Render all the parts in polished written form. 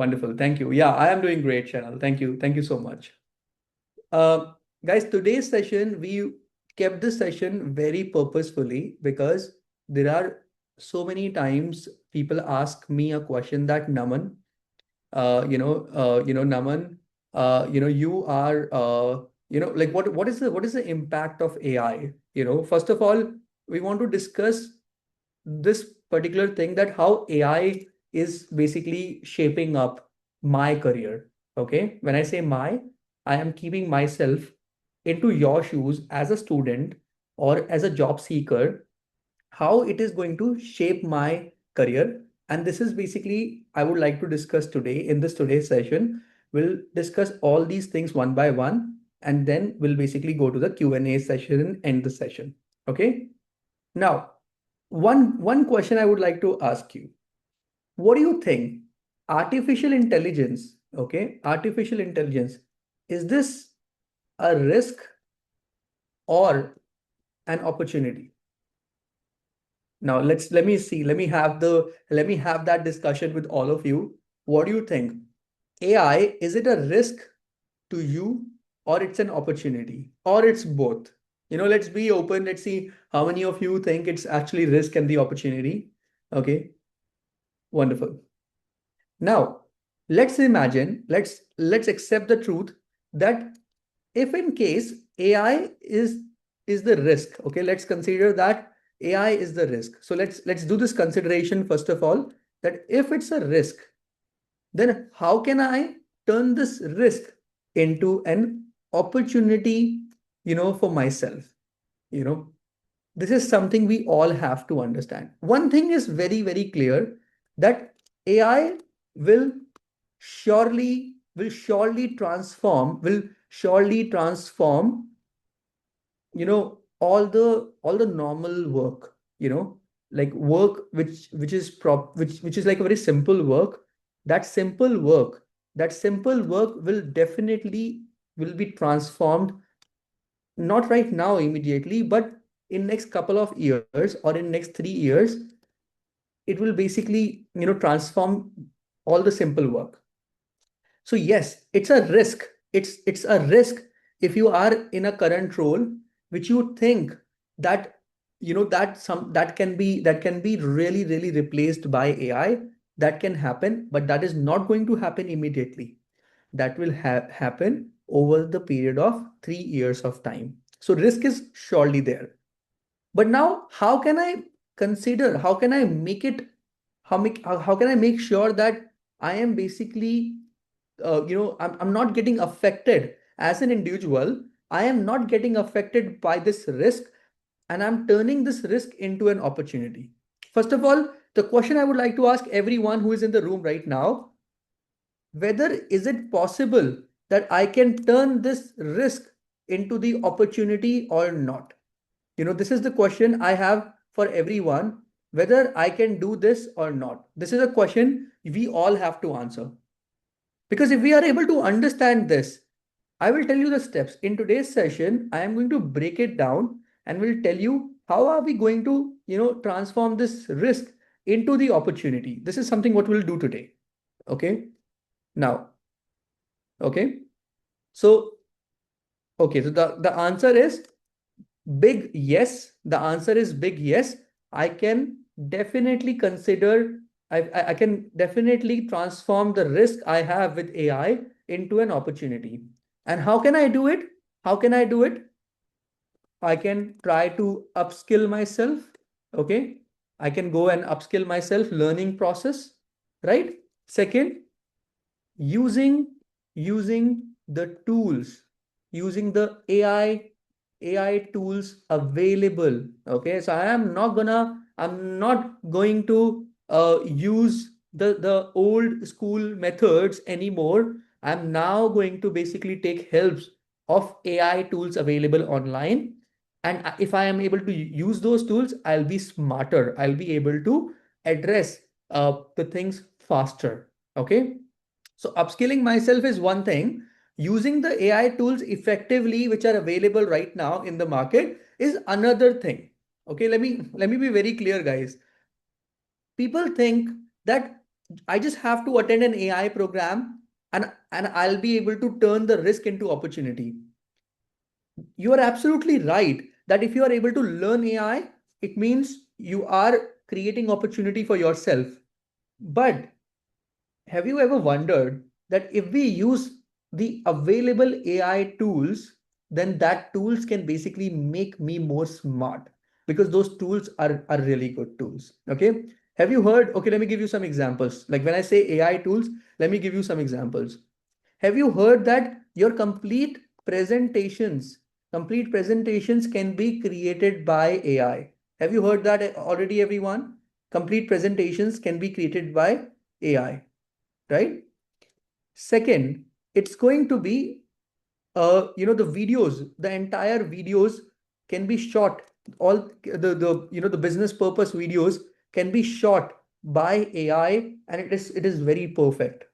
Wonderful. Thank you. Yeah, I am doing great, Chanel. Thank you. Thank you so much. Uh, Guys, today's session, we kept this session very purposefully because there are so many times people ask me a question that Naman, Naman, you are, like what is the impact of AI? First of all, we want to discuss this particular thing that how AI is basically shaping up my career. Okay. When I say I am keeping myself into your shoes as a student or as a job seeker, how it is going to shape my career. And this is basically, I would like to discuss today in this today's session. We'll discuss all these things one by one, and then we'll basically go to the Q&A session and end the session. Okay. Now, one question I would like to ask you. What do you think? Artificial intelligence, okay? Artificial intelligence, is this a risk or an opportunity? Now let me see. Let me have that discussion with all of you. What do you think? AI, is it a risk to you or it's an opportunity or it's both? Let's be open. Let's see how many of you think it's actually risk and the opportunity. Okay, wonderful. Now, let's imagine, let's accept the truth that if in case AI is the risk, okay, let's consider that AI is the risk. So let's do this consideration first of all, that if it's a risk, then how can I turn this risk into an opportunity, for myself? You know, this is something we all have to understand. One thing is very, very clear that AI will will surely transform all the normal work, like work which is like a very simple work. That simple work will definitely will be transformed, not right now immediately, but in next couple of years or in next 3 years. It will basically transform all the simple work. So yes, it's a risk. It's a risk if you are in a current role which you think that that can be really, really replaced by AI. That can happen, but that is not going to happen immediately. That will happen over the period of 3 years of time. So risk is surely there. But now, how can I make it, how can I make sure that I am basically, I'm not getting affected as an individual. I am not getting affected by this risk, and I'm turning this risk into an opportunity. First of all, the question I would like to ask everyone who is in the room right now, whether is it possible that I can turn this risk into the opportunity or not? This is the question I have for everyone, whether I can do this or not. This is a question we all have to answer. Because if we are able to understand this, I will tell you the steps. In today's session, I am going to break it down and will tell you how are we going to, transform this risk into the opportunity. This is something what we'll do today. Okay. Now, okay. So, okay. So the answer is big yes. The answer is big yes. I can definitely consider, I can definitely transform the risk I have with AI into an opportunity. And how can I do it? How can I do it? I can try to upskill myself. Okay. I can go and upskill myself, learning process, right? Second, using the tools, using the AI tools available. Okay, so I'm not going to use the old school methods anymore. I'm now going to basically take helps of AI tools available online. And if I am able to use those tools, I'll be smarter. I'll be able to address the things faster. Okay. So upskilling myself is one thing. Using the AI tools effectively, which are available right now in the market, is another thing. Okay, let me be very clear, guys. People think that I just have to attend an AI program, and I'll be able to turn the risk into opportunity. You are absolutely right that if you are able to learn AI, it means you are creating opportunity for yourself. But have you ever wondered that if we use the available AI tools, then that tools can basically make me more smart, because those tools are really good tools. Okay. Have you heard? Okay, let me give you some examples. Like when I say AI tools, let me give you some examples. Have you heard that your complete presentations can be created by AI? Have you heard that already, everyone? Complete presentations can be created by AI, right? Second, it's going to be the videos, the entire videos can be shot. All the business purpose videos can be shot by AI, and it is very perfect,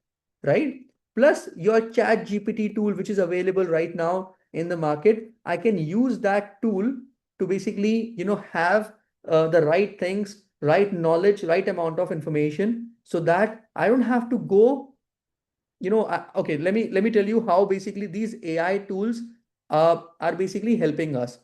right? Plus your chat GPT tool, which is available right now in the market, I can use that tool to basically have the right things, right knowledge, right amount of information, so that I don't have to go. Okay, let me tell you how basically these AI tools are basically helping us.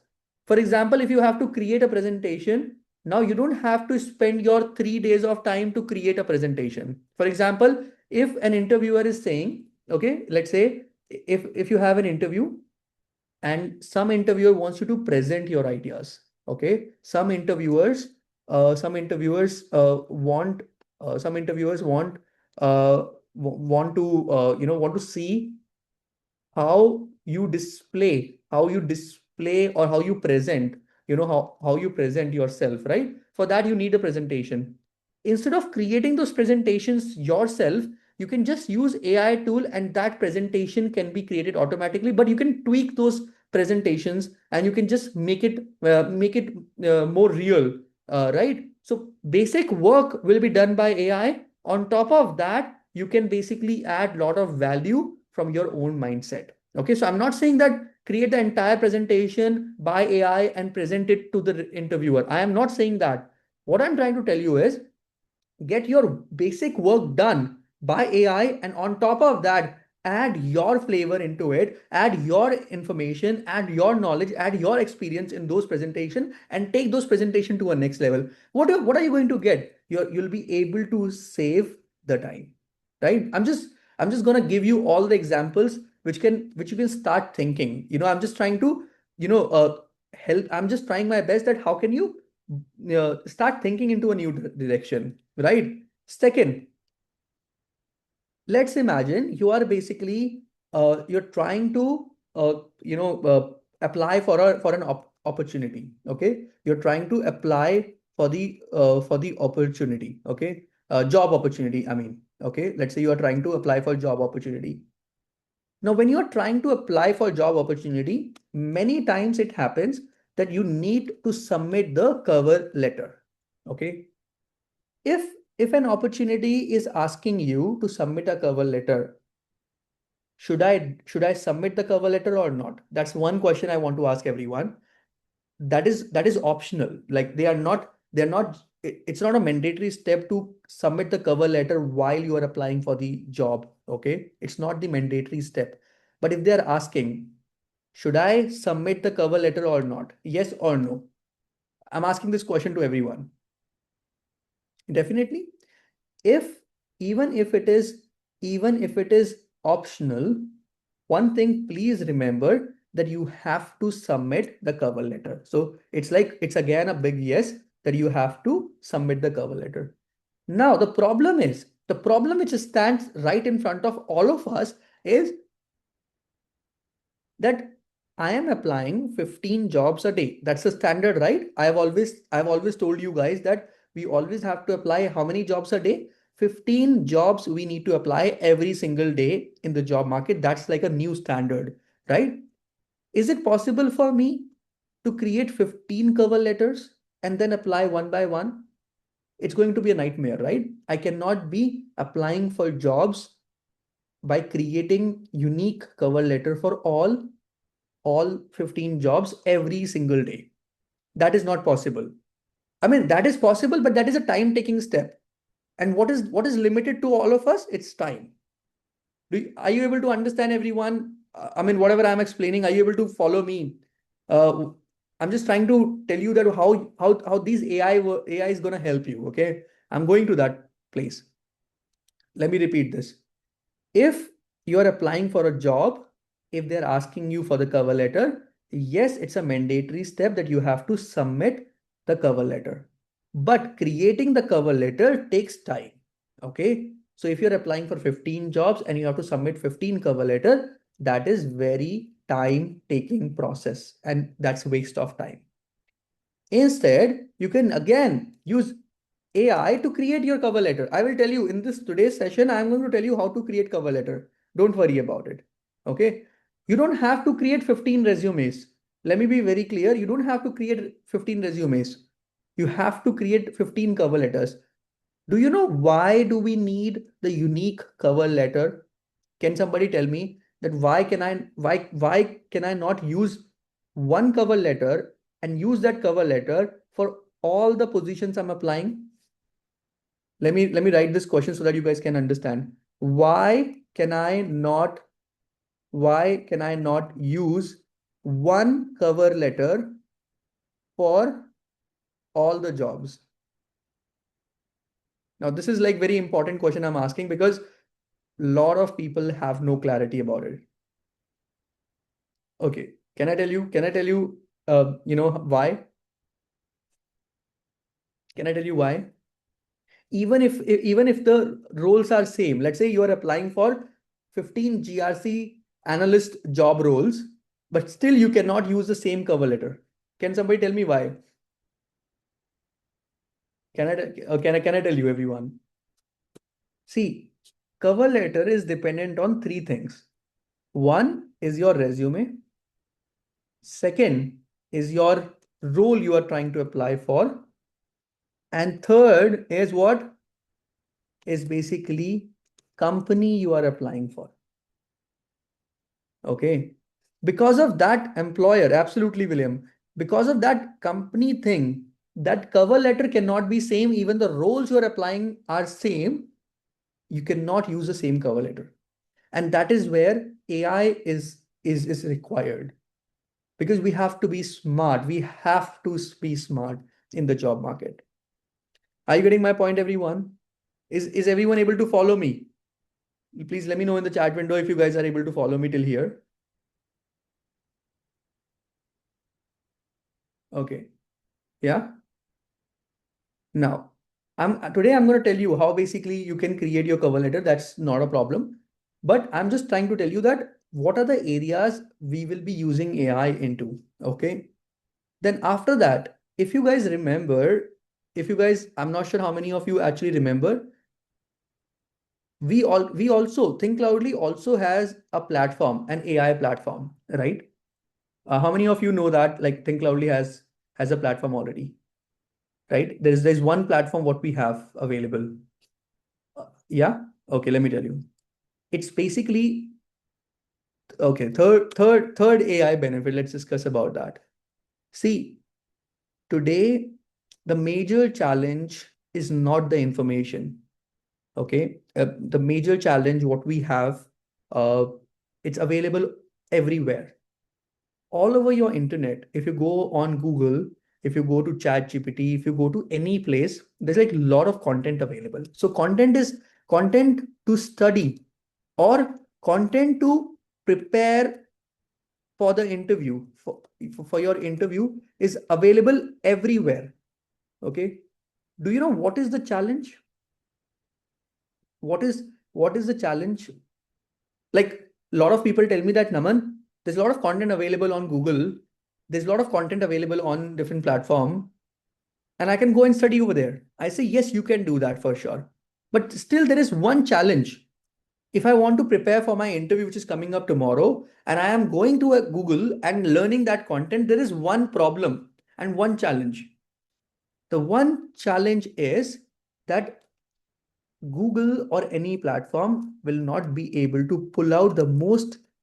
For example, if you have to create a presentation, now you don't have to spend your 3 days of time to create a presentation. For example, if an interviewer is saying, okay, let's say if you have an interview and some interviewer wants you to present your ideas. Okay, some interviewers want to want to see how you display or how you present, how you present yourself, right? For that you need a presentation. Instead of creating those presentations yourself, you can just use AI tool, and that presentation can be created automatically, but you can tweak those presentations, and you can just make it more real, right? So basic work will be done by AI. On top of that, you can basically add a lot of value from your own mindset. Okay, so I'm not saying that create the entire presentation by AI and present it to the interviewer. I am not saying that. What I'm trying to tell you is get your basic work done by AI, and on top of that, add your flavor into it, add your information, add your knowledge, add your experience in those presentation, and take those presentation to a next level. What are you going to get? You'll be able to save the time, right? I'm just going to give you all the examples which you can start thinking. I'm just trying to help. I'm just trying my best that how can you start thinking into a new direction, right? Second, let's imagine you are basically you're trying to apply for an opportunity. Okay, you're trying to apply for the opportunity. Okay, job opportunity, I mean. Okay, let's say you are trying to apply for job opportunity. Now, when you're trying to apply for job opportunity, many times it happens that you need to submit the cover letter. Okay, if an opportunity is asking you to submit a cover letter, should I submit the cover letter or not? That's one question I want to ask everyone. That is optional. Like they're not it's not a mandatory step to submit the cover letter while you are applying for the job. Okay, it's not the mandatory step. But if they're asking, should I submit the cover letter or not? Yes or no? I'm asking this question to everyone. Definitely. If even if it is optional, one thing please remember, that you have to submit the cover letter. So it's again a big yes, that you have to submit the cover letter. Now the problem which stands right in front of all of us is that I am applying 15 jobs a day. That's the standard, right? I've always told you guys that we always have to apply how many jobs a day? 15 jobs we need to apply every single day in the job market. That's like a new standard, right? Is it possible for me to create 15 cover letters and then apply one by one? It's going to be a nightmare, right? I cannot be applying for jobs by creating unique cover letter for all 15 jobs every single day. That is not possible. I mean, that is possible, but that is a time taking step. And what is limited to all of us? It's time. Are you able to understand everyone? I mean, whatever I'm explaining, are you able to follow me? Uh, I'm just trying to tell you that how these AI is gonna help you. Okay, I'm going to that place. Let me repeat this. If you're applying for a job, if they're asking you for the cover letter, yes, it's a mandatory step that you have to submit the cover letter. But creating the cover letter takes time. Okay. So if you're applying for 15 jobs and you have to submit 15 cover letter, that is very time taking process and that's waste of time. Instead, you can again use AI to create your cover letter. I will tell you in this today's session, I'm going to tell you how to create cover letter. Don't worry about it. Okay. You don't have to create 15 resumes. Let me be very clear. You don't have to create 15 resumes. You have to create 15 cover letters. Do you know why do we need the unique cover letter? Can somebody tell me that why can I not use one cover letter and use that cover letter for all the positions I'm applying? Let me write this question so that you guys can understand. Why can I not why can I not use one cover letter for all the jobs? Now this is like very important question I'm asking because a lot of people have no clarity about it. Okay, can I tell you why? Can I tell you why? Even if the roles are same, let's say you are applying for 15 GRC analyst job roles, but still you cannot use the same cover letter. Can somebody tell me why? Can I tell you everyone? See, cover letter is dependent on three things. One is your resume. Second is your role you are trying to apply for. And third is what is basically company you are applying for. Okay. Because of that employer, absolutely, William. Because of that company thing, that cover letter cannot be same. Even the roles you are applying are same. You cannot use the same cover letter. And that is where AI is required. Because we have to be smart. We have to be smart in the job market. Are you getting my point, everyone? Is everyone able to follow me? Please let me know in the chat window if you guys are able to follow me till here. Okay. Yeah. Now, I'm going to tell you how basically you can create your cover letter. That's not a problem. But I'm just trying to tell you that what are the areas we will be using AI into. Okay. Then after that, if you guys remember, I'm not sure how many of you actually remember, we also Thinkcloudly also has a platform, an AI platform, right? How many of you know that like Thinkcloudly has a platform already, right? There's one platform what we have available. Yeah. Okay. Let me tell you. It's basically okay. Third AI benefit. Let's discuss about that. See, today the major challenge is not the information. Okay. The major challenge what we have, uh, it's available everywhere all over your internet. If you go on Google, if you go to Chat GPT, if you go to any place, there's like a lot of content available. So content is content to study or content to prepare for the interview for your interview is available everywhere. Okay. Do you know what is the challenge? What is the challenge? Like a lot of people tell me that Naman, there's a lot of content available on Google. There's a lot of content available on different platform, and I can go and study over there. I say, yes, you can do that for sure. But still, there is one challenge. If I want to prepare for my interview, which is coming up tomorrow, and I am going to a Google and learning that content, there is one problem and one challenge. The one challenge is that Google or any platform will not be able to pull out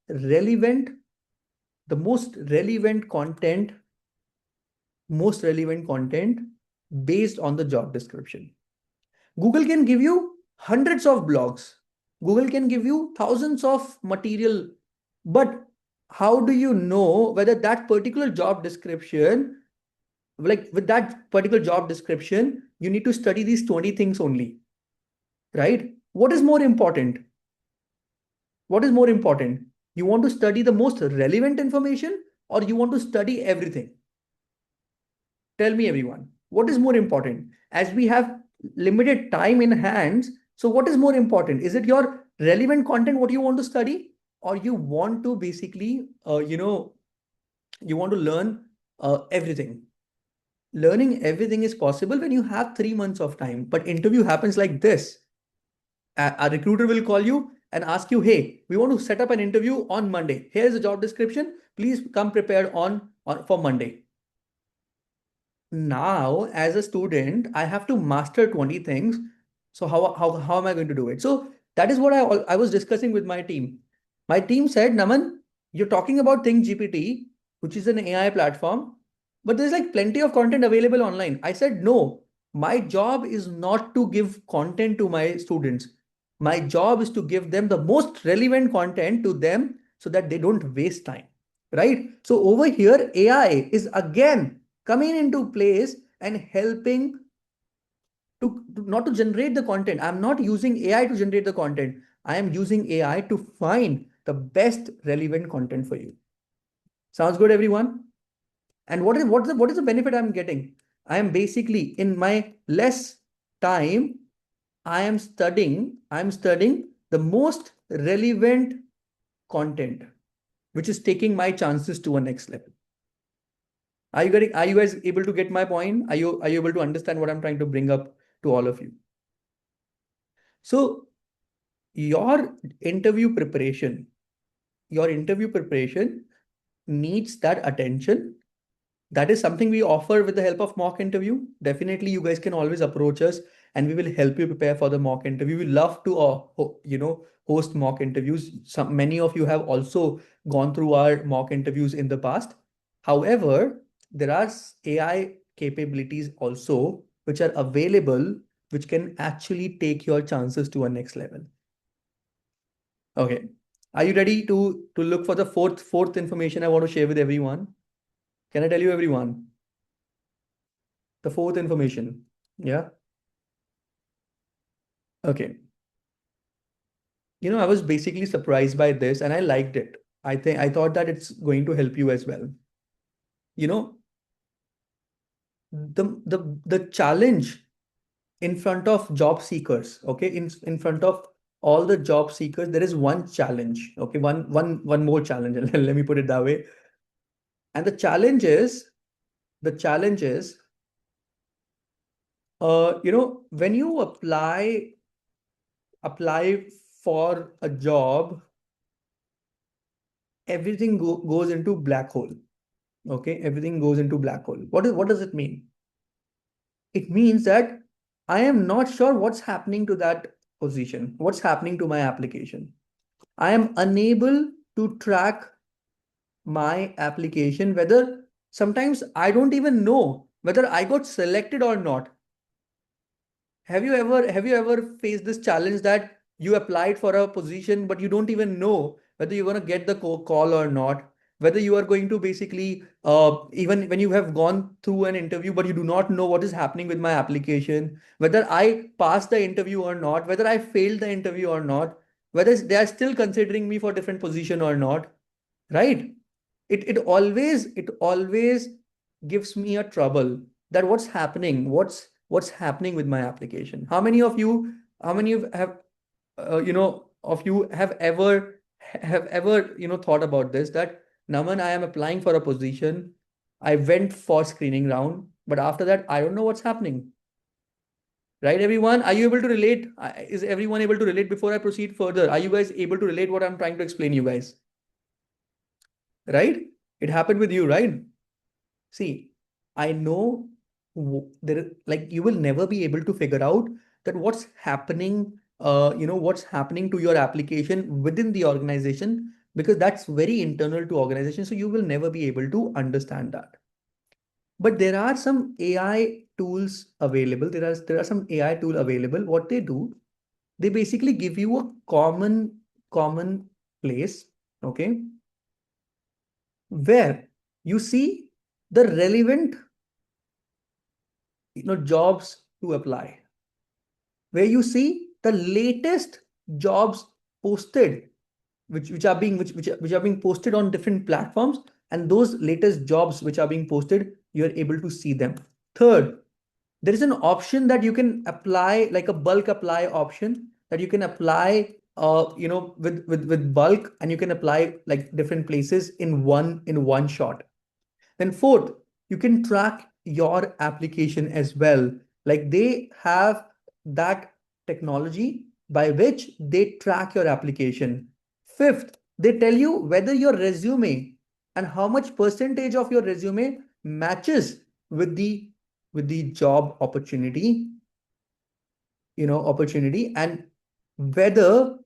relevant, the most relevant content based on the job description. Google can give you hundreds of blogs. Google can give you thousands of material. But how do you know whether that particular job description, like with that particular job description, you need to study these 20 things only, right? What is more important? What is more important? You want to study the most relevant information or you want to study everything? Tell me, everyone, what is more important? As we have limited time in hands, so what is more important? Is it your relevant content, what you want to study, or you want to basically, you want to learn everything? Learning everything is possible when you have 3 months of time, but interview happens like this. A recruiter will call you and ask you, hey, we want to set up an interview on Monday. Here's the job description. Please come prepared on for Monday. Now, as a student, I have to master 20 things. So how am I going to do it? So that is what I was discussing with my team. My team said, Naman, you're talking about Think GPT, which is an AI platform, but there's like plenty of content available online. I said, no, my job is not to give content to my students. My job is to give them the most relevant content to them so that they don't waste time, right? So over here, AI is again coming into place and helping not to generate the content. I'm not using AI to generate the content. I am using AI to find the best relevant content for you. Sounds good, everyone? And what is the benefit I'm getting? I am basically in my less time, I'm studying the most relevant content, which is taking my chances to a next level. Are you guys able to get my point? Are you able to understand what I'm trying to bring up to all of you? So your interview preparation, your interview preparation needs that attention. That is something we offer with the help of mock interview. Definitely, you guys can always approach us and we will help you prepare for the mock interview. We love to, host mock interviews. Many of you have also gone through our mock interviews in the past. However, there are AI capabilities also which are available, which can actually take your chances to a next level. Okay. Are you ready to look for the fourth information I want to share with everyone? Can I tell you, everyone? The fourth information. Yeah. Okay. I was basically surprised by this and I liked it. I thought that it's going to help you as well. You know, the challenge in front of job seekers, okay, in front of all the job seekers, there is one challenge. Okay, one more challenge. Let me put it that way. And the challenge is, when you apply for a job, everything goes into black hole. Okay, everything goes into black hole. What does it mean? It means that I am not sure what's happening to that position, what's happening to my application. I am unable to track my application, whether sometimes I don't even know whether I got selected or not. Have you ever faced this challenge that you applied for a position but you don't even know whether you're going to get the call or not, whether you are going to basically even when you have gone through an interview but you do not know what is happening with my application, whether I passed the interview or not, whether I failed the interview or not, whether they are still considering me for different position or not, right? It always gives me a trouble that what's happening with my application. How many of you have ever thought about this, that Naman, I am applying for a position, I went for screening round, but after that I don't know what's happening. Right, everyone? Are you able to relate? Is everyone able to relate? Before I proceed further, are you guys able to relate what I'm trying to explain you guys? Right? It happened with you, right? See, I know there, like, you will never be able to figure out that what's happening to your application within the organization, because that's very internal to organization. So you will never be able to understand that. But there are some AI tools available. There are some AI tool available. What they do, they basically give you a common place, okay, where you see the relevant jobs to apply, where you see the latest jobs posted, which are being posted on different platforms, and those latest jobs which are being posted, you're able to see them. Third, there is an option that you can apply, like a bulk apply option, that you can apply with bulk, and you can apply like different places in one shot. Then fourth, you can track your application as well. Like they have that technology by which they track your application. Fifth, they tell you whether your resume and how much percentage of your resume matches with the job opportunity, and whether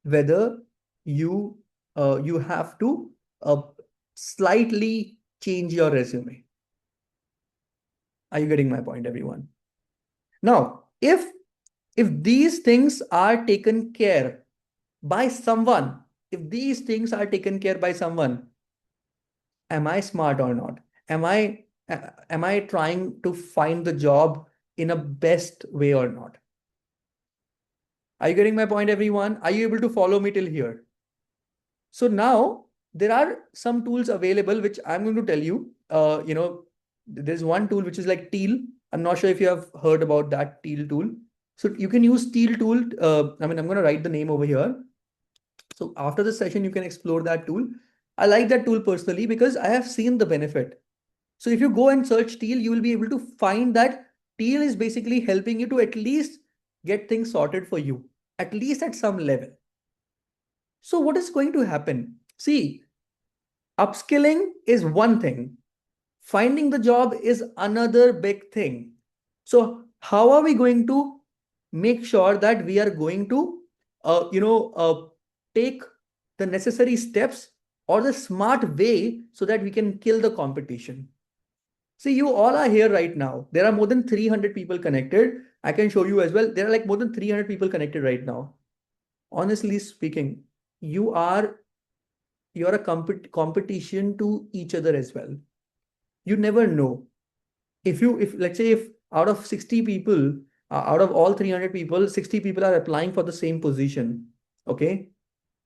whether you have to slightly change your resume. Are you getting my point, everyone? Now, if these things are taken care by someone, if these things are taken care by someone, am I smart or not? Am I trying to find the job in a best way or not? Are you getting my point, everyone? Are you able to follow me till here? So now there are some tools available which I'm going to tell you. There's one tool which is like Teal. I'm not sure if you have heard about that Teal tool. So you can use Teal tool. I'm going to write the name over here. So after the session, you can explore that tool. I like that tool personally because I have seen the benefit. So if you go and search Teal, you will be able to find that Teal is basically helping you to at least get things sorted for you, at least at some level. So what is going to happen? See, upskilling is one thing. Finding the job is another big thing. So how are we going to make sure that we are going to, take the necessary steps or the smart way so that we can kill the competition? See, you all are here right now. There are more than 300 people connected. I can show you as well. There are like more than 300 people connected right now. Honestly speaking, you are you're a competition to each other as well. You never know. If let's say if out of 60 people, out of all 300 people, 60 people are applying for the same position, okay?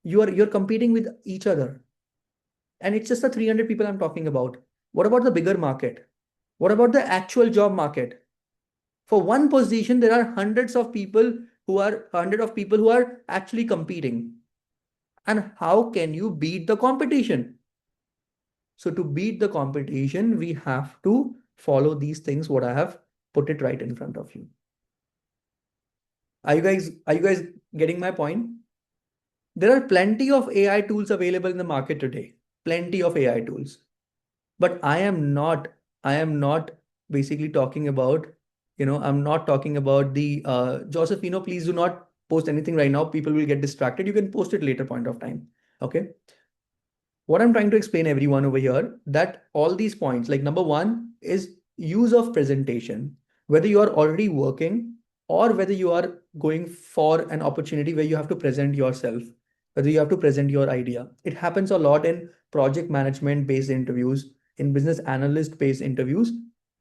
You're competing with each other. And it's just the 300 people I'm talking about. What about the bigger market? What about the actual job market? For one position, there are hundred of people who are actually competing. And how can you beat the competition? So to beat the competition, we have to follow these things, what I have put it right in front of you. Are you guys getting my point? There are plenty of AI tools available in the market today. Plenty of AI tools. But I am not basically talking about, I'm not talking about the Joseph, please do not post anything right now. People will get distracted. You can post it later point of time. Okay. What I'm trying to explain everyone over here, that all these points, like number one is use of presentation, whether you are already working or whether you are going for an opportunity where you have to present yourself, whether you have to present your idea. It happens a lot in project management based interviews, in business analyst based interviews.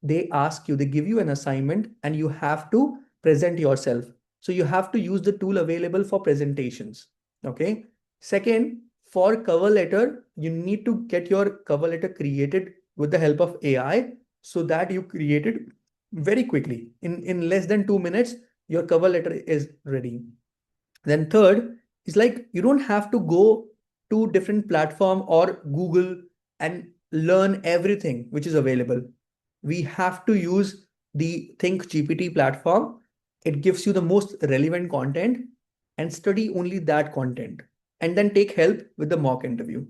They ask you, they give you an assignment and you have to present yourself. So you have to use the tool available for presentations. Okay. Second, for cover letter, you need to get your cover letter created with the help of AI so that you create it very quickly. In less than 2 minutes, your cover letter is ready. Then third is like you don't have to go to different platform or Google and learn everything which is available. We have to use the Think GPT platform. It gives you the most relevant content and study only that content and then take help with the mock interview.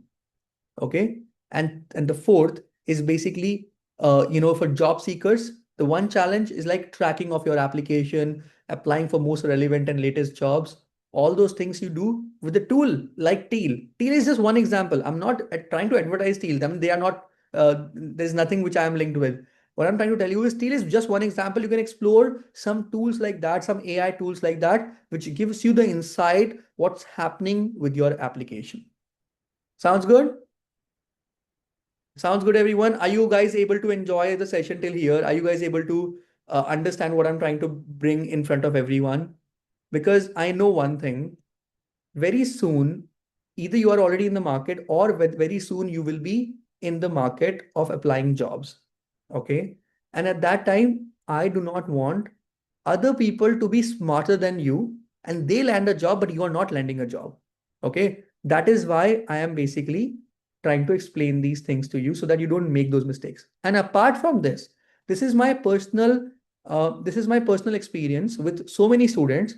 Okay. And the fourth is basically for job seekers, the one challenge is like tracking of your application, applying for most relevant and latest jobs. All those things you do with a tool like Teal. Teal is just one example. I'm not trying to advertise Teal. I mean, they are not There's nothing which I am linked with. What I'm trying to tell you is Teal is just one example. You can explore some tools like that, some AI tools like that, which gives you the insight what's happening with your application. Sounds good? Sounds good, everyone. Are you guys able to enjoy the session till here? Are you guys able to understand what I'm trying to bring in front of everyone? Because I know one thing, very soon, either you are already in the market or very soon you will be in the market of applying jobs. Okay. And at that time, I do not want other people to be smarter than you and they land a job, but you are not landing a job. Okay. That is why I am basically trying to explain these things to you so that you don't make those mistakes. And apart from this, this is my personal this is my personal experience with so many students.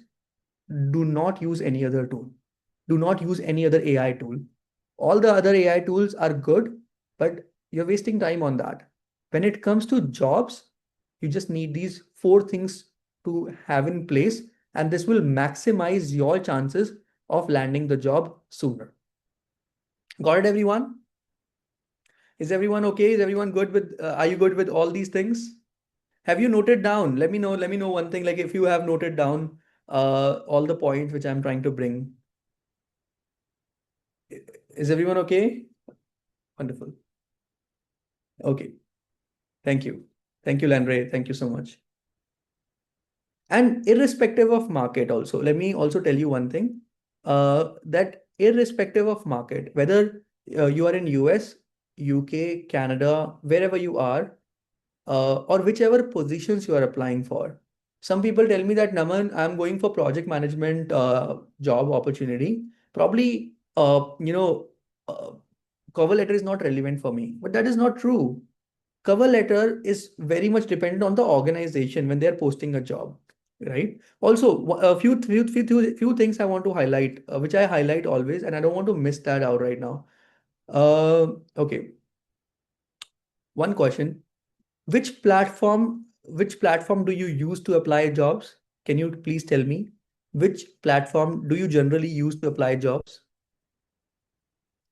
Do not use any other tool. Do not use any other AI tool. All the other AI tools are good, but you're wasting time on that. When it comes to jobs, you just need these four things to have in place, and this will maximize your chances of landing the job sooner. Got it, everyone? Is everyone okay? Is everyone good with, are you good with all these things? Have you noted down? Let me know one thing, like if you have noted down all the points which I'm trying to bring. Is everyone okay? Wonderful. Okay. Thank you. Thank you, Landry. Thank you so much. And irrespective of market also, let me also tell you one thing, that irrespective of market, whether you are in US, UK, Canada, wherever you are, or whichever positions you are applying for. Some people tell me that, Naman, I'm going for project management job opportunity. Probably, uh, cover letter is not relevant for me, but that is not true. Cover letter is very much dependent on the organization when they're posting a job, right? Also, a few things I want to highlight, which I highlight always, and I don't want to miss that out right now. Okay, one question. Which platform do you use to apply jobs? Can you please tell me? Which platform do you generally use to apply jobs?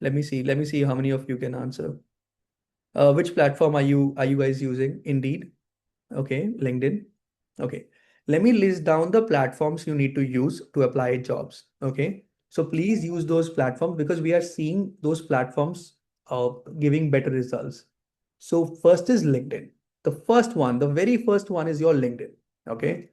Let me see. Let me see how many of you can answer. Which platform are you guys using? Indeed. Okay, LinkedIn. Okay. Let me list down the platforms you need to use to apply jobs. Okay. So please use those platforms because we are seeing those platforms giving better results. So first is LinkedIn. The first one, the very first one is your LinkedIn. Okay.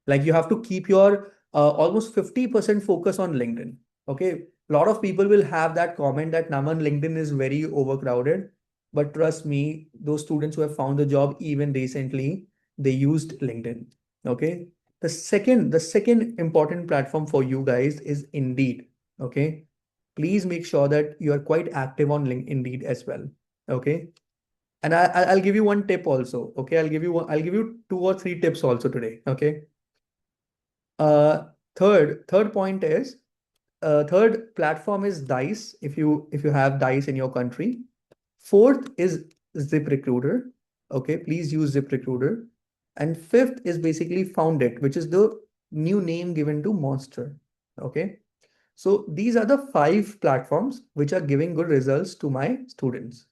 Like you have to keep your almost 50% focus on LinkedIn. Okay. A lot of people will have that comment that Naman, LinkedIn is very overcrowded. But trust me, those students who have found the job even recently, they used LinkedIn. Okay. The second important platform for you guys is Indeed. Okay. Please make sure that you are quite active on Indeed as well. Okay. And I'll give you one tip also. Okay. I'll give you two or three tips also today. Okay. Uh, third point is third platform is Dice. If you have Dice in your country. Fourth is ZipRecruiter. Okay, please use ZipRecruiter. And fifth is basically Foundit, which is the new name given to Monster. Okay, so these are the five platforms which are giving good results to my students.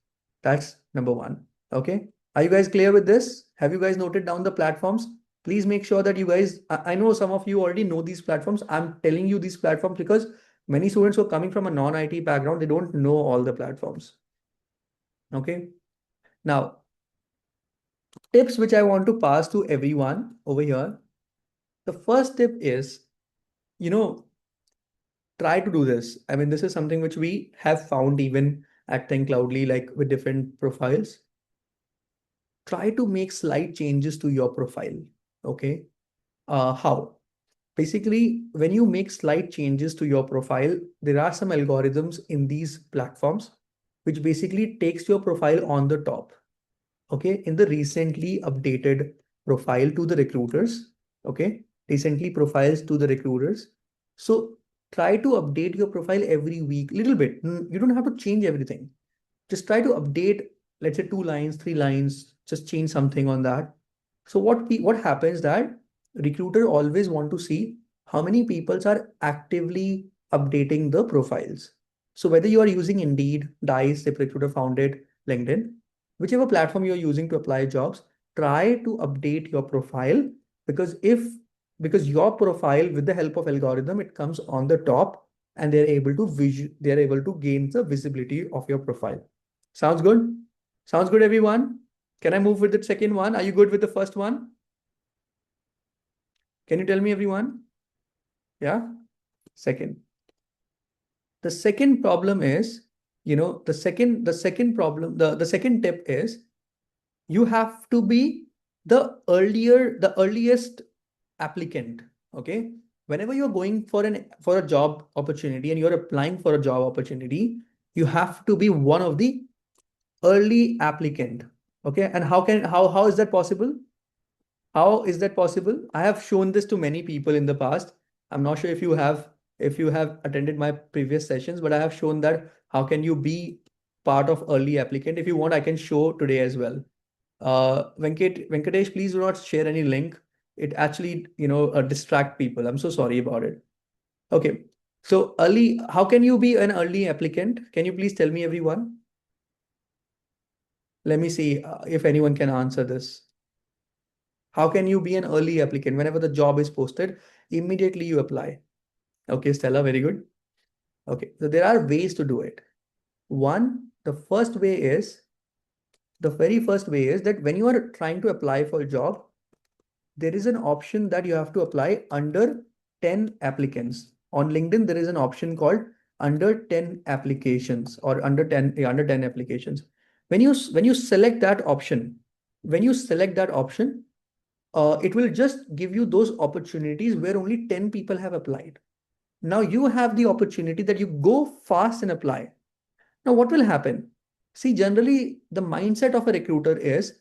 That's number one. Okay, are you guys clear with this? Have you guys noted down the platforms? Please make sure that you guys, I know some of you already know these platforms. I'm telling you these platforms because many students who are coming from a non-IT background, they don't know all the platforms. Okay. Now, tips which I want to pass to everyone over here. The first tip is, you know, try to do this. I mean, this is something which we have found even at Thinkcloudly, like with different profiles. Try to make slight changes to your profile. Okay. How? Basically, when you make slight changes to your profile, there are some algorithms in these platforms which basically takes your profile on the top. Okay, in the recently updated profile to the recruiters. Okay, recently profiles to the recruiters. So try to update your profile every week, little bit. You don't have to change everything. Just try to update, let's say 2 lines, 3 lines, just change something on that. So what happens that recruiter always want to see how many people are actively updating the profiles. So whether you are using Indeed, Dice, ZipRecruiter, Founded, LinkedIn, whichever platform you're using to apply jobs, try to update your profile, because because your profile with the help of algorithm, it comes on the top, and they're able to gain the visibility of your profile. Sounds good? Sounds good, everyone? Can I move with the second one? Are you good with the first one? Can you tell me, everyone? Yeah. Second. The second problem is, the second tip is, you have to be the earliest applicant. Okay. Whenever you're going for a job opportunity and you're applying for a job opportunity, you have to be one of the early applicant. Okay. And how is that possible? How is that possible? I have shown this to many people in the past. I'm not sure if you have attended my previous sessions, but I have shown that how can you be part of early applicant. If you want, I can show today as well. Venkatesh, please do not share any link. It actually, distract people. I'm so sorry about it. Okay. So how can you be an early applicant? Can you please tell me, everyone? Let me see if anyone can answer this. How can you be an early applicant? Whenever the job is posted, immediately you apply. Okay, Stella, very good. Okay, so there are ways to do it. One, the very first way is that when you are trying to apply for a job, there is an option that you have to apply under 10 applicants. On LinkedIn, there is an option called under 10 applications, or under 10 applications. When you select that option, when you select that option, it will just give you those opportunities where only 10 people have applied. Now you have the opportunity that you go fast and apply. Now, what will happen? See, generally, the mindset of a recruiter is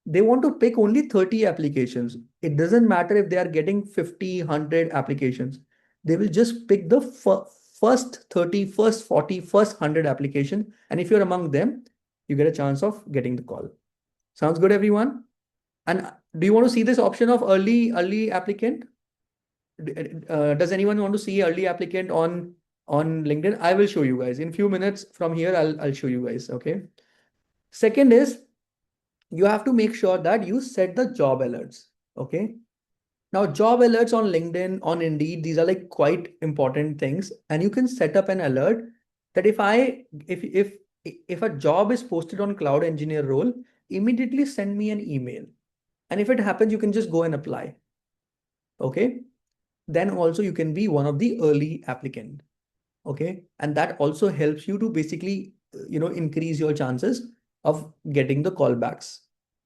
they want to pick only 30 applications. It doesn't matter if they are getting 50, 100 applications. They will just pick the first 30, first 40, first 100 application. And if you're among them, you get a chance of getting the call. Sounds good, everyone? And do you want to see this option of early applicant? Does anyone want to see early applicant on LinkedIn? I will show you guys in few minutes from here. I'll show you guys. Okay. Second is, you have to make sure that you set the job alerts. Okay. Now, job alerts on LinkedIn, on Indeed, these are like quite important things, and you can set up an alert that if a job is posted on cloud engineer role, immediately send me an email. And if it happens, you can just go and apply. Okay. Then also you can be one of the early applicant. Okay. And that also helps you to basically, increase your chances of getting the callbacks,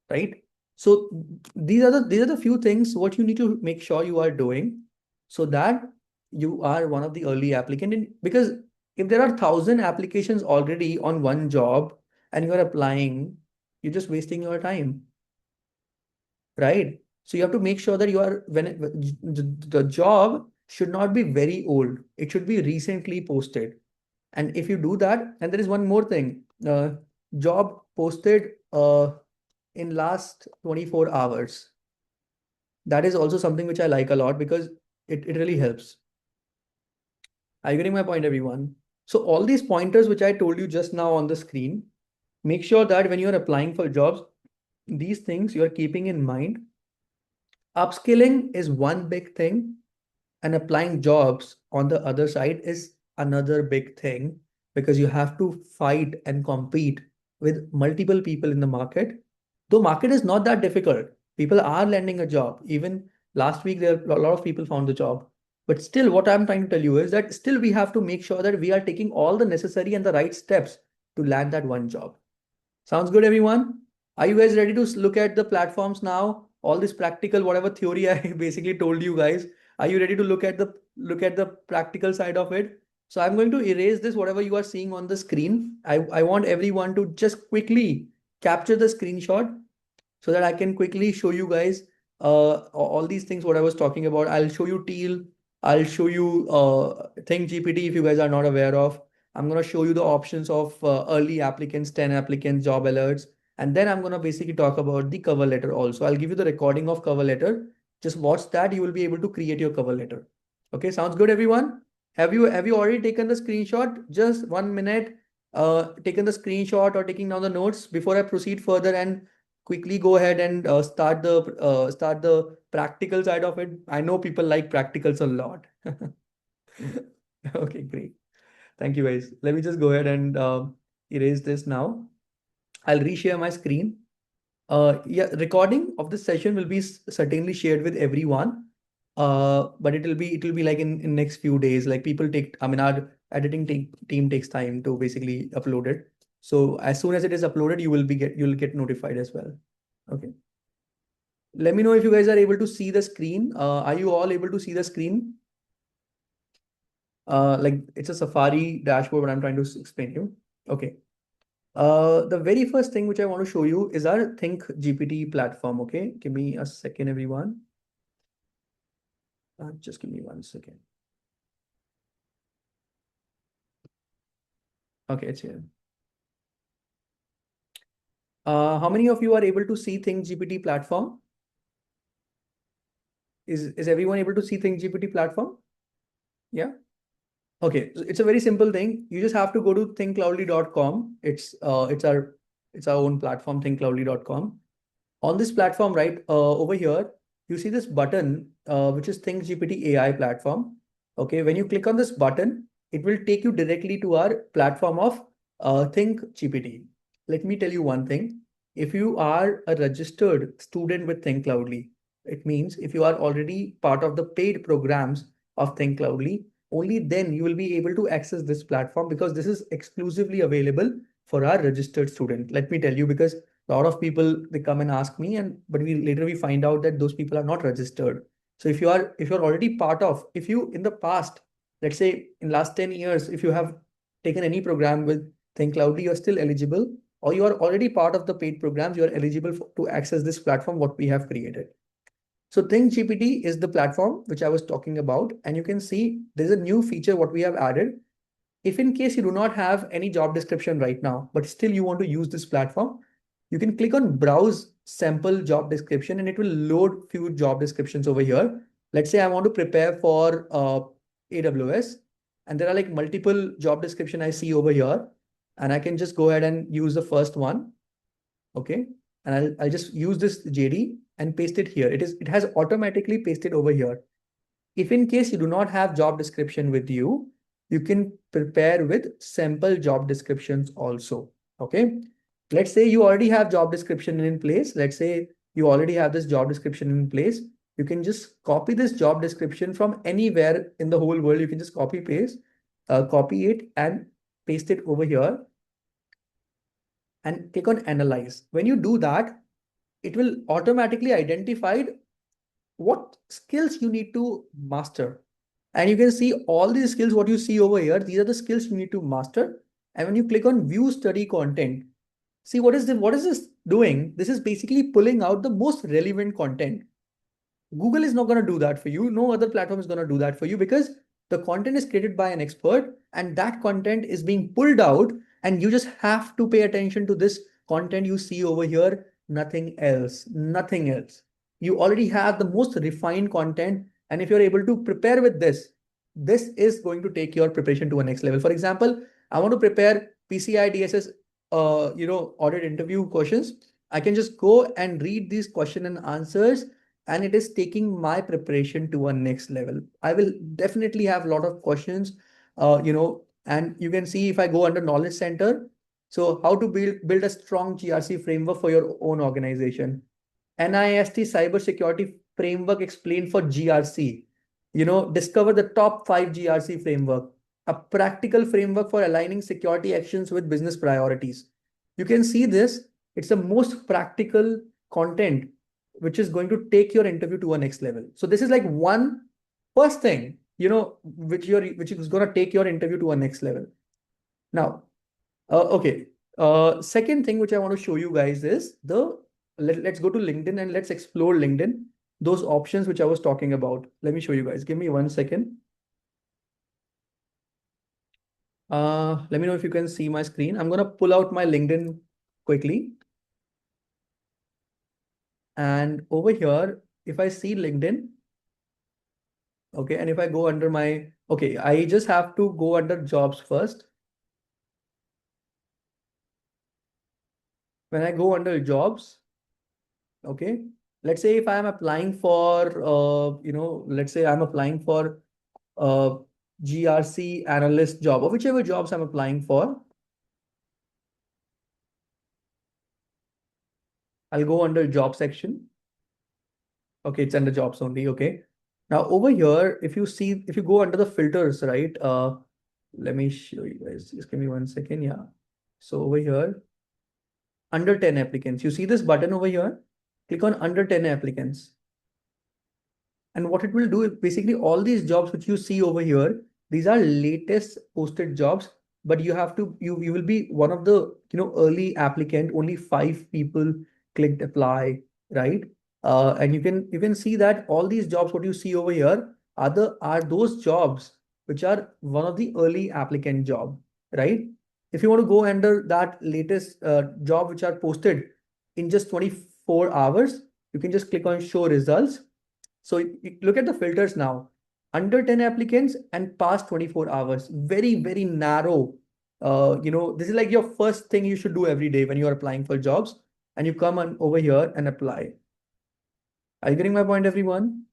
right? So these are the few things what you need to make sure you are doing, so that you are one of the early applicant. Because if there are 1,000 applications already on one job and you are applying, you're just wasting your time, right? So you have to make sure that the job should not be very old. It should be recently posted. And if you do that, and there is one more thing, job posted in last 24 hours. That is also something which I like a lot, because it really helps. Are you getting my point, everyone? So all these pointers which I told you just now on the screen, make sure that when you're applying for jobs, these things you're keeping in mind. Upskilling is one big thing, and applying jobs on the other side is another big thing, because you have to fight and compete with multiple people in the market. Though market is not that difficult, people are landing a job. Even last week, there a lot of people found the job. But still, what I'm trying to tell you is that still we have to make sure that we are taking all the necessary and the right steps to land that one job. Sounds good, everyone? Are you guys ready to look at the platforms now? All this practical, whatever theory I basically told you guys. Are you ready to look at the practical side of it? So I'm going to erase this, whatever you are seeing on the screen. I want everyone to just quickly capture the screenshot so that I can quickly show you guys all these things what I was talking about. I'll show you Teal. I'll show you Think GPT if you guys are not aware of. I'm going to show you the options of early applicants, 10 applicants, job alerts. And then I'm going to basically talk about the cover letter also. I'll give you the recording of cover letter. Just watch that. You will be able to create your cover letter. Okay, sounds good, everyone? Have you already taken the screenshot? Just 1 minute. taken the screenshot or taking down the notes before I proceed further and quickly go ahead and start the practical side of it? I know people like practicals a lot. Okay, great. Thank you, guys. Let me just go ahead and erase this now. I'll reshare my screen. Yeah, recording of this session will be certainly shared with everyone. But it will be like in next few days. Like people take, I mean, our editing team takes time to basically upload it. So as soon as it is uploaded, you'll get notified as well. Okay. Let me know if you guys are able to see the screen. Are you all able to see the screen? Like it's a Safari dashboard, but I'm trying to explain you. Okay. The very first thing which I want to show you is our Think GPT platform. Okay, give me a second, everyone. Just give me 1 second. Okay, it's here. How many of you are able to see Think GPT platform? Is everyone able to see Think GPT platform? Yeah. Okay, so it's a very simple thing. You just have to go to thinkcloudly.com. It's our own platform, thinkcloudly.com. On this platform, right, over here, you see this button, which is Think GPT AI platform. Okay, when you click on this button, it will take you directly to our platform of Think GPT. Let me tell you one thing. If you are a registered student with Thinkcloudly, it means if you are already part of the paid programs of Thinkcloudly, only then you will be able to access this platform, because this is exclusively available for our registered student. Let me tell you, because a lot of people, they come and ask me, and but we find out that those people are not registered. So if you're already part of, if you in the past, let's say in last 10 years, if you have taken any program with Thinkcloudly, you're still eligible, or you are already part of the paid programs, you are eligible to access this platform what we have created. So Think GPT is the platform which I was talking about, and you can see there's a new feature what we have added. If in case you do not have any job description right now, but still you want to use this platform, you can click on browse sample job description, and it will load few job descriptions over here. Let's say I want to prepare for AWS, and there are like multiple job description I see over here, and I can just go ahead and use the first one. Okay. And I'll just use this JD and paste it here. It has automatically pasted over here. If in case you do not have job description with you, you can prepare with sample job descriptions also. Okay. Let's say you already have job description in place. Let's say you already have this job description in place. You can just copy this job description from anywhere in the whole world. You can just copy it and paste it over here and click on analyze. When you do that, it will automatically identify what skills you need to master. And you can see all these skills, what you see over here, these are the skills you need to master. And when you click on view study content, see what is this doing? This is basically pulling out the most relevant content. Google is not going to do that for you. No other platform is going to do that for you, because the content is created by an expert, and that content is being pulled out, and you just have to pay attention to this content you see over here. Nothing else, nothing else. You already have the most refined content. And if you're able to prepare with this is going to take your preparation to a next level. For example, I want to prepare PCI DSS, audit interview questions. I can just go and read these question and answers, and it is taking my preparation to a next level. I will definitely have a lot of questions, and you can see if I go under knowledge center. So how to build a strong GRC framework for your own organization. NIST cybersecurity framework explained for GRC. Discover the top 5 GRC framework, a practical framework for aligning security actions with business priorities. You can see this. It's the most practical content which is going to take your interview to a next level. So this is like one first thing, which is going to take your interview to a next level. Now, okay. Second thing which I want to show you guys is let's go to LinkedIn and let's explore LinkedIn, those options which I was talking about. Let me show you guys. Give me 1 second. Let me know if you can see my screen. I'm going to pull out my LinkedIn quickly. And over here, if I see LinkedIn, okay, and if I go under okay, I just have to go under jobs first. When I go under jobs, okay, let's say if I am applying for, let's say I'm applying for uh, GRC analyst job or whichever jobs I'm applying for, I'll go under job section. Okay, it's under jobs only. Okay. Now over here, if you see, if you go under the filters, right? Let me show you guys. Just give me 1 second. Yeah. So over here, under 10 applicants, you see this button over here? Click on under 10 applicants. And what it will do is basically all these jobs which you see over here, these are latest posted jobs, but you have to, you will be one of the, early applicant, only 5 people clicked apply, right? And you can see that all these jobs, what you see over here are those jobs which are one of the early applicant job, right? If you want to go under that latest job which are posted in just 24 hours, you can just click on show results. So you look at the filters now. Under 10 applicants and past 24 hours. Very, very narrow. This is like your first thing you should do every day when you are applying for jobs and you come on over here and apply. Are you getting my point, everyone?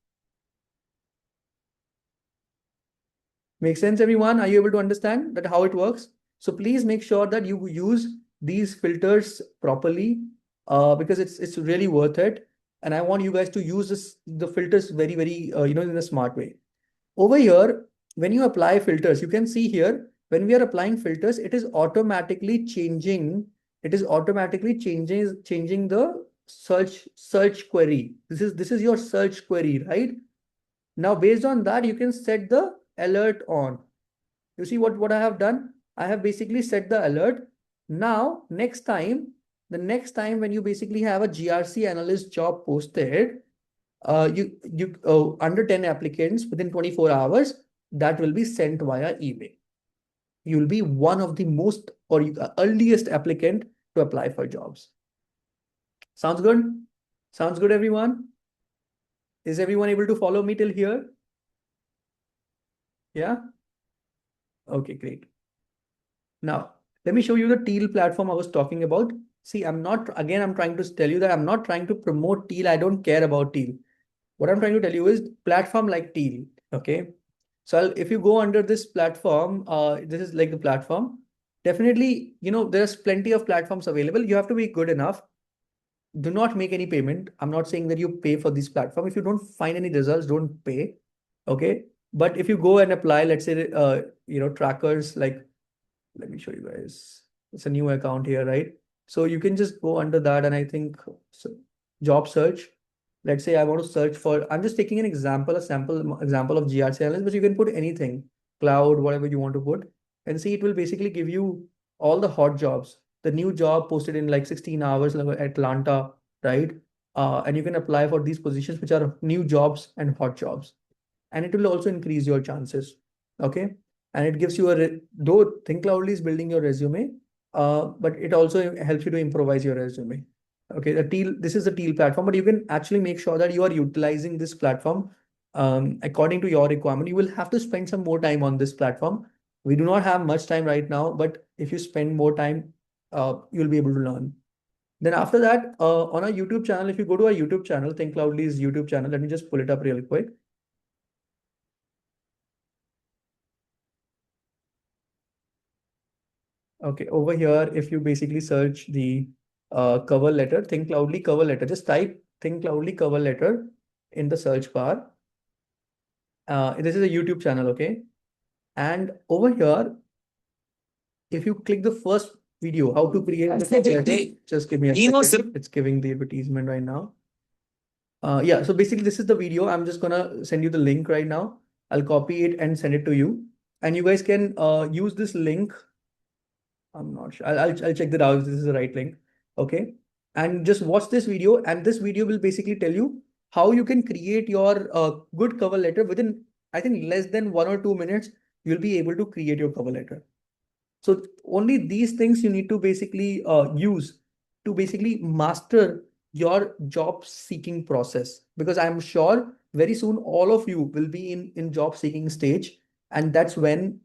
Make sense, everyone? Are you able to understand that how it works? So please make sure that you use these filters properly because it's really worth it. And I want you guys to use the filters very, very, in a smart way. Over here, when you apply filters, you can see here, when we are applying filters, it is automatically changing. It is automatically changing the search query. This is your search query, right? Now, based on that, you can set the alert on. You see what I have done? I have basically set the alert. Now, the next time when you basically have a GRC analyst job posted, you under 10 applicants within 24 hours, that will be sent via email. You will be one of the most or earliest applicant to apply for jobs. Sounds good? Sounds good, everyone? Is everyone able to follow me till here? Yeah? Okay, great. Now, let me show you the Teal platform I was talking about. See, I'm trying to tell you that I'm not trying to promote Teal. I don't care about Teal. What I'm trying to tell you is platform like Teal. Okay. So if you go under this platform, this is like the platform. Definitely, there's plenty of platforms available. You have to be good enough. Do not make any payment. I'm not saying that you pay for this platform. If you don't find any results, don't pay. Okay. But if you go and apply, let's say, trackers like, let me show you guys. It's a new account here, right? So you can just go under that. And I think so, job search. Let's say I want to search for, I'm just taking an example, a sample example of GRC analyst, but you can put anything, cloud, whatever you want to put, and see it will basically give you all the hot jobs. The new job posted in like 16 hours, like Atlanta, right? And you can apply for these positions, which are new jobs and hot jobs. And it will also increase your chances. Okay. And it gives you though Thinkcloudly is building your resume, but it also helps you to improvise your resume. Okay, this is the Teal platform, but you can actually make sure that you are utilizing this platform according to your requirement. You will have to spend some more time on this platform. We do not have much time right now, but if you spend more time, you'll be able to learn. Then after that, on our YouTube channel, if you go to our YouTube channel, Thinkcloudly's YouTube channel, let me just pull it up real quick. Okay, over here, if you basically search the cover letter, Thinkcloudly cover letter, just type Thinkcloudly cover letter in the search bar. This is a YouTube channel, okay? And over here, if you click the first video, how to create a cover letter, just give me a second. It's giving the advertisement right now. Yeah, so basically this is the video. I'm just gonna send you the link right now. I'll copy it and send it to you. And you guys can use this link. I'm not sure. I'll check that out if this is the right link. Okay. And just watch this video, and this video will basically tell you how you can create your good cover letter within, I think, less than 1 or 2 minutes. You'll be able to create your cover letter. So only these things you need to basically use to basically master your job seeking process. Because I'm sure very soon all of you will be in job seeking stage, and that's when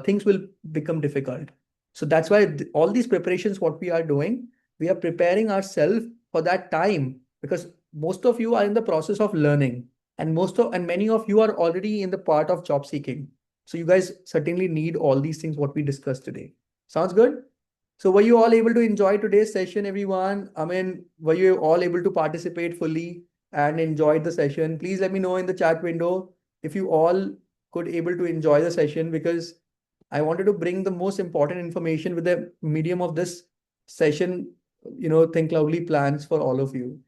things will become difficult. So that's why all these preparations, what we are doing, We are preparing ourselves for that time because most of you are in the process of learning, and many of you are already in the part of job seeking. So you guys certainly need all these things what we discussed today. Sounds good? So were you all able to enjoy today's session, everyone? I mean, were you all able to participate fully and enjoyed the session? Please let me know in the chat window if you all could able to enjoy the session, because I wanted to bring the most important information with the medium of this session, Think Loudly plans for all of you.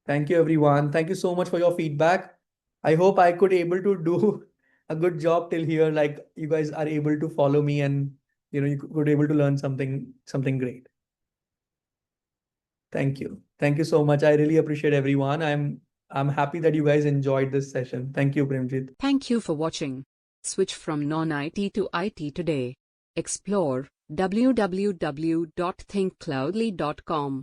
Thank you, everyone. Thank you so much for your feedback. I hope I could able to do a good job till here. Like you guys are able to follow me, and you could able to learn something great. Thank you. Thank you so much. I really appreciate everyone. I'm happy that you guys enjoyed this session. Thank you, Premjit. Thank you for watching. Switch from non-IT to IT today. Explore www.thinkcloudly.com.